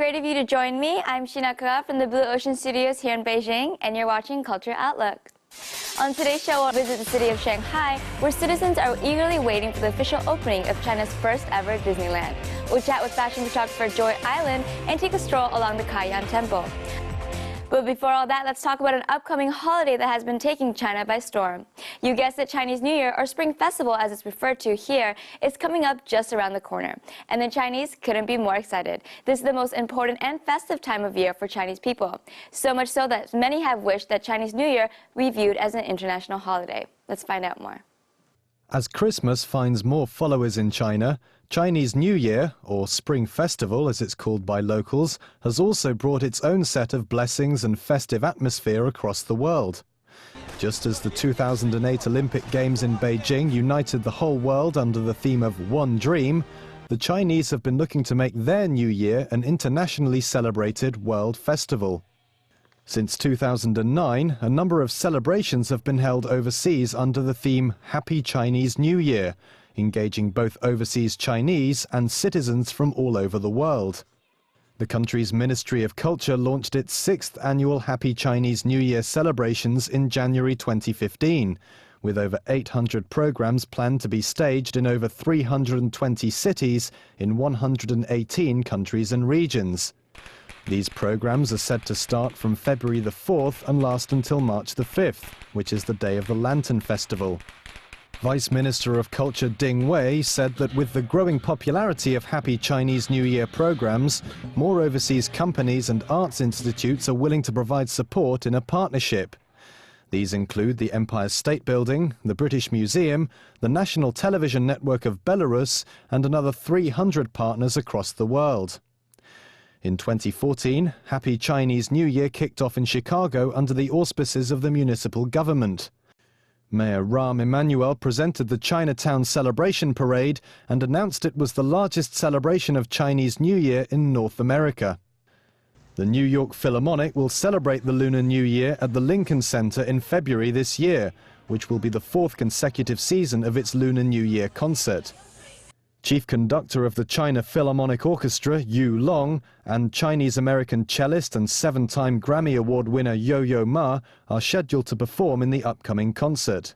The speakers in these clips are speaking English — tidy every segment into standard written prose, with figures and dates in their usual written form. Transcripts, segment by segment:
great of you to join me. I'm Shinaka from the Blue Ocean Studios here in Beijing, and you're watching Culture Outlook. On today's show, we'll visit the city of Shanghai, where citizens are eagerly waiting for the official opening of China's first ever Disneyland. We'll chat with fashion photographer Joy Island and take a stroll along the Kaiyan Temple. But before all that, let's talk about an upcoming holiday that has been taking China by storm. You guessed it, Chinese New Year, or Spring Festival as it's referred to here, is coming up just around the corner. And the Chinese couldn't be more excited. This is the most important and festive time of year for Chinese people. So much so that many have wished that Chinese New Year be viewed as an international holiday. Let's find out more. As Christmas finds more followers in China, Chinese New Year, or Spring Festival as it's called by locals, has also brought its own set of blessings and festive atmosphere across the world. Just as the 2008 Olympic Games in Beijing united the whole world under the theme of One Dream, the Chinese have been looking to make their New Year an internationally celebrated world festival. Since 2009, a number of celebrations have been held overseas under the theme Happy Chinese New Year, engaging both overseas Chinese and citizens from all over the world. The country's Ministry of Culture launched its 6th annual Happy Chinese New Year celebrations in January 2015, with over 800 programs planned to be staged in over 320 cities in 118 countries and regions. These programs are set to start from February the 4th and last until March the 5th, which is the day of the Lantern Festival. Vice Minister of Culture Ding Wei said that with the growing popularity of Happy Chinese New Year programs, more overseas companies and arts institutes are willing to provide support in a partnership. These include the Empire State Building, the British Museum, the National Television Network of Belarus, and another 300 partners across the world. In 2014, Happy Chinese New Year kicked off in Chicago under the auspices of the municipal government. Mayor Rahm Emanuel presented the Chinatown Celebration Parade and announced it was the largest celebration of Chinese New Year in North America. The New York Philharmonic will celebrate the Lunar New Year at the Lincoln Center in February this year, which will be the 4th consecutive season of its Lunar New Year concert. Chief conductor of the China Philharmonic Orchestra, Yu Long, and Chinese-American cellist and 7-time Grammy Award winner Yo-Yo Ma are scheduled to perform in the upcoming concert.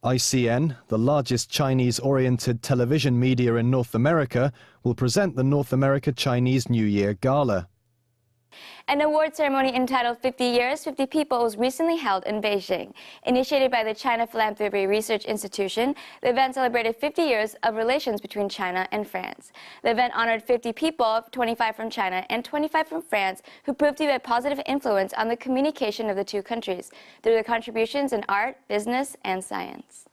ICN, the largest Chinese-oriented television media in North America, will present the North America Chinese New Year Gala. An award ceremony entitled 50 Years, 50 People was recently held in Beijing. Initiated by the China Philanthropy Research Institution, the event celebrated 50 years of relations between China and France. The event honored 50 people, 25 from China and 25 from France, who proved to be a positive influence on the communication of the two countries through their contributions in art, business, and science.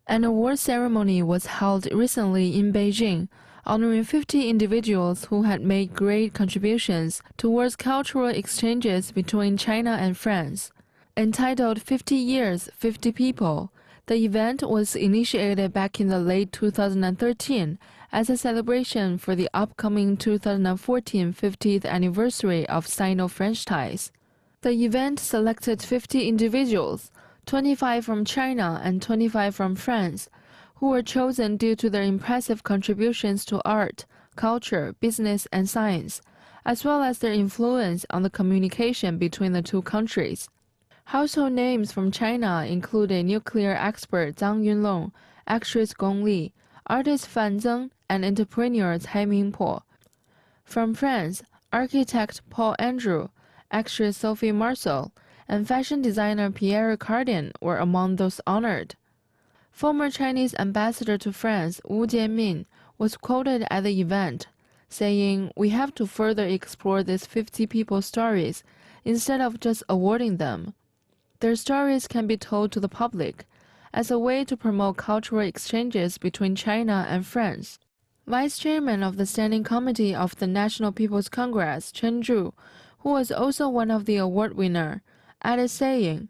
An award ceremony was held recently in Beijing, honoring 50 individuals who had made great contributions towards cultural exchanges between China and France. Entitled 50 Years, 50 People, the event was initiated back in the late 2013 as a celebration for the upcoming 2014 50th anniversary of Sino-French ties. The event selected 50 individuals, 25 from China and 25 from France, who were chosen due to their impressive contributions to art, culture, business, and science, as well as their influence on the communication between the two countries. Household names from China included nuclear expert Zhang Yunlong, actress Gong Li, artist Fan Zeng, and entrepreneur Cai Mingpo. From France, architect Paul Andrew, actress Sophie Marceau, and fashion designer Pierre Cardin were among those honored. Former Chinese ambassador to France, Wu Jianmin, was quoted at the event, saying, "We have to further explore these 50 people's stories instead of just awarding them. Their stories can be told to the public as a way to promote cultural exchanges between China and France." Vice Chairman of the Standing Committee of the National People's Congress, Chen Zhu, who was also one of the award winners, added saying,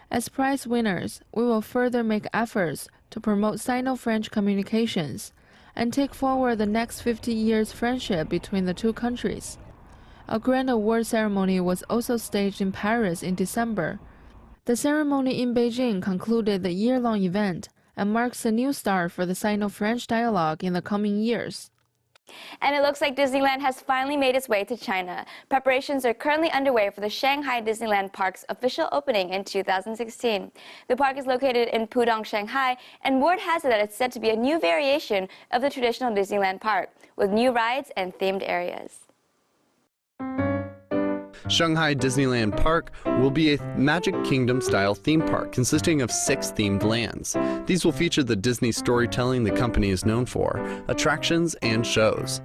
"As prize winners, we will further make efforts to promote Sino-French communications and take forward the next 50 years friendship between the two countries." A grand award ceremony was also staged in Paris in December. The ceremony in Beijing concluded the year-long event and marks a new start for the Sino-French dialogue in the coming years. And it looks like Disneyland has finally made its way to China. Preparations are currently underway for the Shanghai Disneyland Park's official opening in 2016. The park is located in Pudong, Shanghai, and word has it that it's set to be a new variation of the traditional Disneyland park, with new rides and themed areas. Shanghai Disneyland Park will be a Magic Kingdom-style theme park consisting of 6 themed lands. These will feature the Disney storytelling the company is known for, attractions, and shows.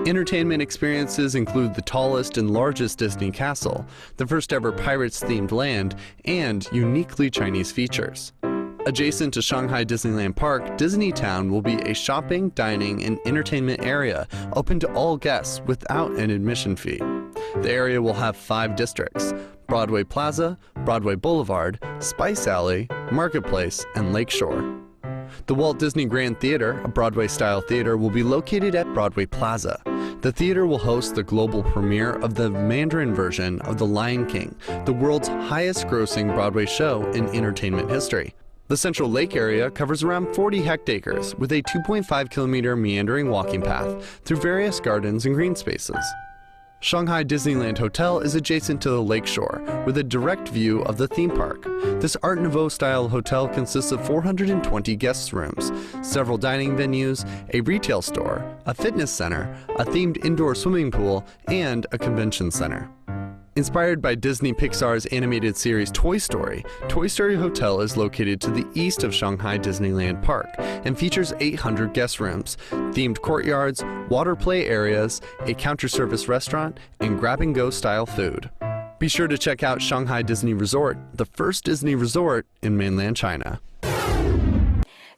Entertainment experiences include the tallest and largest Disney castle, the first-ever Pirates-themed land, and uniquely Chinese features. Adjacent to Shanghai Disneyland Park, Disneytown will be a shopping, dining, and entertainment area open to all guests without an admission fee. The area will have 5 districts: Broadway Plaza, Broadway Boulevard, Spice Alley, Marketplace, and Lakeshore. The Walt Disney Grand Theater, a Broadway-style theater, will be located at Broadway Plaza. The theater will host the global premiere of the Mandarin version of The Lion King, the world's highest-grossing Broadway show in entertainment history. The Central Lake area covers around 40 hectares with a 2.5-kilometer meandering walking path through various gardens and green spaces. Shanghai Disneyland Hotel is adjacent to the lakeshore with a direct view of the theme park. This Art Nouveau-style hotel consists of 420 guest rooms, several dining venues, a retail store, a fitness center, a themed indoor swimming pool, and a convention center. Inspired by Disney Pixar's animated series Toy Story Hotel is located to the east of Shanghai Disneyland Park and features 800 guest rooms, themed courtyards, water play areas, a counter-service restaurant, and grab-and-go style food. Be sure to check out Shanghai Disney Resort, the first Disney resort in mainland China.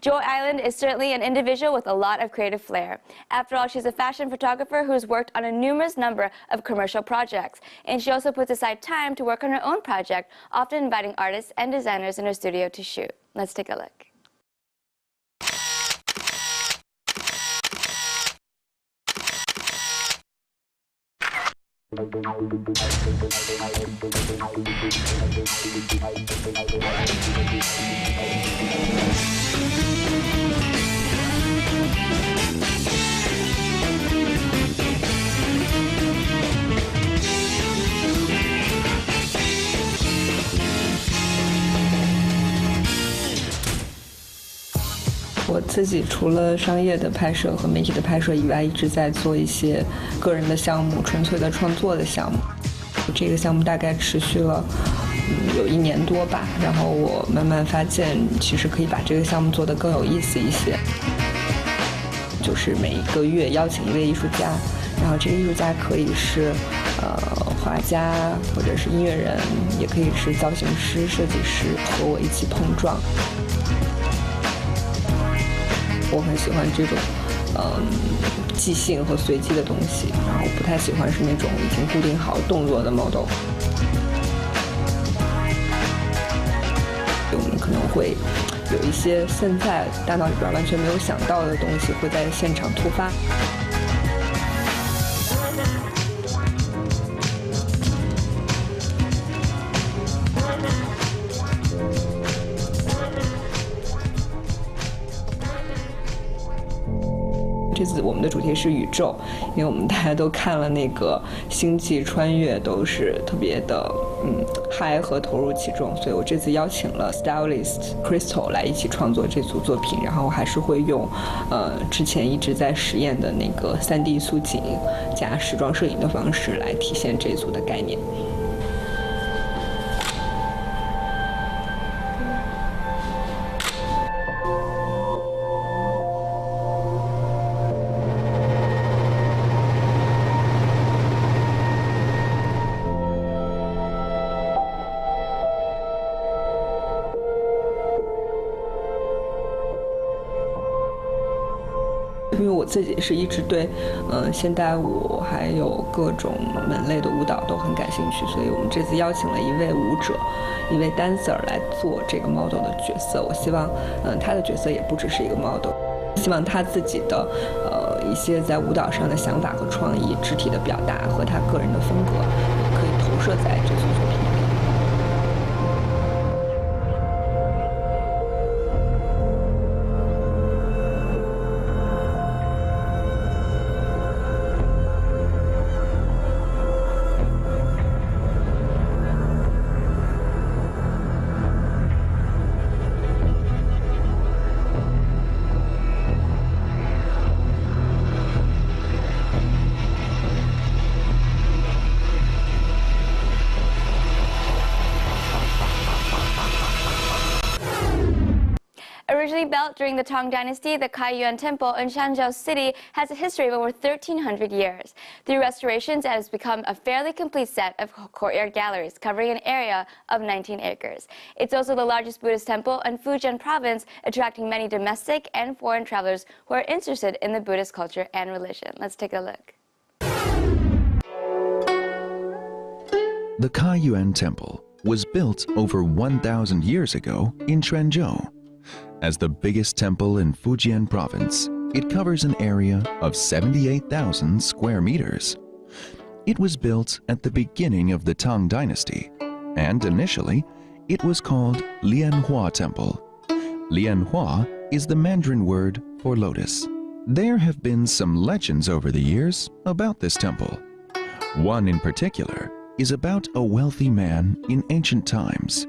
Joy Island is certainly an individual with a lot of creative flair. After all, she's a fashion photographer who's worked on a numerous number of commercial projects. And she also puts aside time to work on her own project, often inviting artists and designers in her studio to shoot. Let's take a look.我自己除了商业的拍摄和媒体的拍摄以外，一直在做一些个人的项目，纯粹的创作的项目。这个项目大概持续了有1年多吧，然后我慢慢发现，其实可以把这个项目做得更有意思一些。就是每一个月邀请一位艺术家，然后这个艺术家可以是画家，或者是音乐人，也可以是造型师、设计师，和我一起碰撞。我很喜欢这种即兴和随机的东西，然后不太喜欢是那种已经固定好动作的 model。我们可能会有一些现在大脑里边完全没有想到的东西会在现场突发。这次我们的主题是宇宙，因为我们大家都看了那个星际穿越，都是特别的嗨和投入其中，所以我这次邀请了 stylist Crystal 来一起创作这组作品，然后还是会用之前一直在实验的那个3D 素景加时装摄影的方式来体现这组的概念。因为我自己是一直对现代舞还有各种门类的舞蹈都很感兴趣，所以我们这次邀请了一位舞者，一位 dancer 来做这个 model 的角色。我希望他的角色也不只是一个 model， 希望他自己的一些在舞蹈上的想法和创意、肢体的表达和他个人的风格可以投射在这组作品里。Originally built during the Tang Dynasty, the Kaiyuan Temple in Shanzhou City has a history of over 1,300 years. Through restorations, it has become a fairly complete set of courtyard galleries covering an area of 19 acres. It's also the largest Buddhist temple in Fujian province, attracting many domestic and foreign travelers who are interested in the Buddhist culture and religion. Let's take a look. The Kaiyuan Temple was built over 1,000 years ago in Quanzhou. As the biggest temple in Fujian province, it covers an area of 78,000 square meters. It was built at the beginning of the Tang Dynasty, and initially, it was called Lianhua Temple. Lianhua is the Mandarin word for lotus. There have been some legends over the years about this temple. One in particular is about a wealthy man in ancient times.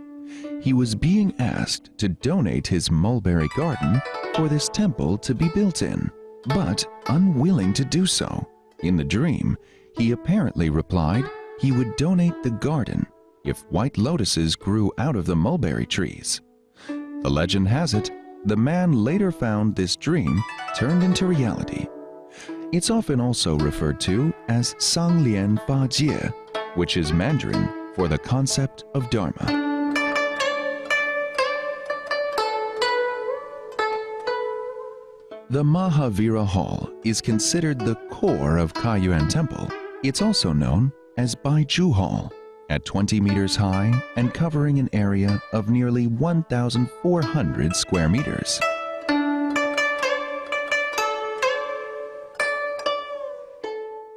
He was being asked to donate his mulberry garden for this temple to be built in, but unwilling to do so. In the dream, he apparently replied he would donate the garden if white lotuses grew out of the mulberry trees. The legend has it, the man later found this dream turned into reality. It's often also referred to as Sanglian Fa Jie, which is Mandarin for the concept of Dharma. The Mahavira Hall is considered the core of Kaiyuan Temple. It's also known as Baizhu Hall, at 20 meters high and covering an area of nearly 1,400 square meters.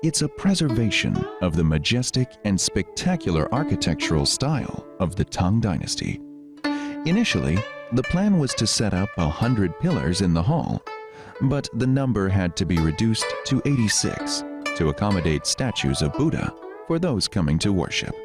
It's a preservation of the majestic and spectacular architectural style of the Tang Dynasty. Initially, the plan was to set up 100 pillars in the hall, but the number had to be reduced to 86 to accommodate statues of Buddha for those coming to worship.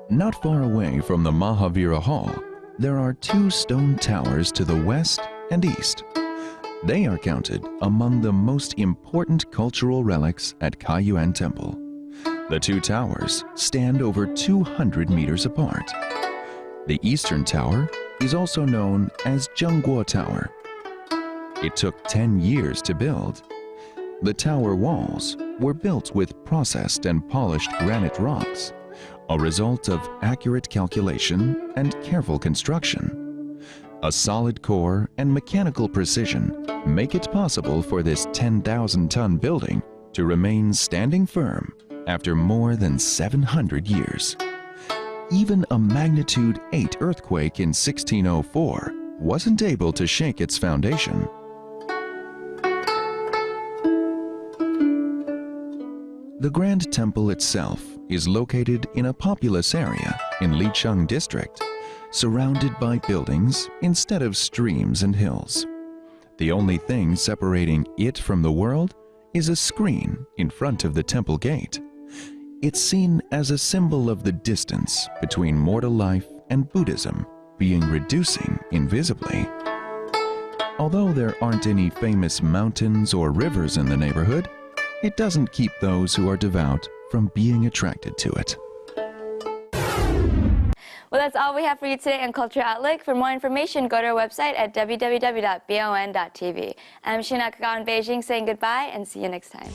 Not far away from the Mahavira Hall, there are two stone towers to the west and east. They are counted among the most important cultural relics at Kaiyuan Temple. The two towers stand over 200 meters apart. The eastern tower is also known as Zhengguo Tower. It took 10 years to build. The tower walls were built with processed and polished granite rocks, a result of accurate calculation and careful construction. A solid core and mechanical precision make it possible for this 10,000-ton building to remain standing firm after more than 700 years. Even a magnitude 8 earthquake in 1604 wasn't able to shake its foundation. The Grand Temple itself is located in a populous area in Licheng District, surrounded by buildings instead of streams and hills. The only thing separating it from the world is a screen in front of the temple gate. It's seen as a symbol of the distance between mortal life and Buddhism being reducing invisibly. Although there aren't any famous mountains or rivers in the neighborhood, it doesn't keep those who are devout from being attracted to it. Well, that's all we have for you today on Culture Outlook. For more information, go to our website at www.bon.tv. I'm Shina Kaka in Beijing saying goodbye and see you next time.